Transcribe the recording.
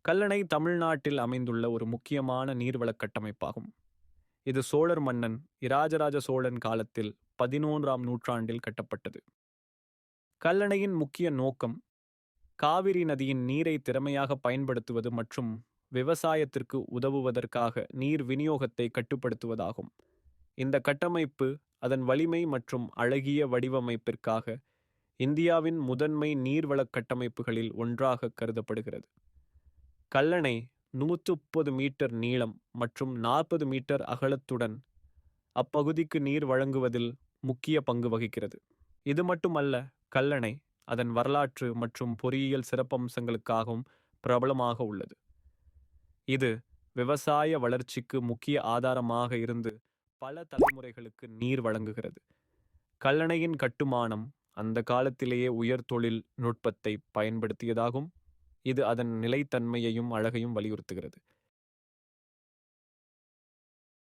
கல்லணை தமிழ்நாட்டில் அமைந்துள்ள ஒரு முக்கியமான நீர்வளக் கட்டமைப்பாகும். இது சோழர் மன்னன் இராஜராஜ சோழன் காலத்தில் 11ஆம் நூற்றாண்டில் கட்டப்பட்டது. கல்லணையின் முக்கிய நோக்கம் காவிரி நதியின் நீரை திறமையாக பயன்படுத்துவது மற்றும் விவசாயத்திற்கு உதவுவதற்காக நீர் விநியோகத்தை கட்டுப்படுத்துவதாகும். இந்த கட்டமைப்பு அதன் வலிமை மற்றும் அழகிய வடிவமைப்பிற்காக இந்தியாவின் முதன்மை நீர்வளக் கட்டமைப்புகளில் ஒன்றாக கருதப்படுகிறது. கல்லணை 130 மீட்டர் நீளம் மற்றும் 40 மீட்டர் அகலத்துடன் அப்பகுதிக்கு நீர் வழங்குவதில் முக்கிய பங்கு வகிக்கிறது. இது மட்டுமல்ல, கல்லணை அதன் வரலாற்று மற்றும் பொறியியல் சிறப்பம்சங்களுக்காகவும் பிரபலமாக உள்ளது. இது விவசாய வளர்ச்சிக்கு முக்கிய ஆதாரமாக இருந்து பல தலைமுறைகளுக்கு நீர் வழங்குகிறது. கல்லணையின் கட்டுமானம் அந்த காலத்திலேயே உயர் தொழில் நுட்பத்தை பயன்படுத்தியதாகும். இது அதன் நிலைத்தன்மையையும் அழகையும் வலியுறுத்துகிறது.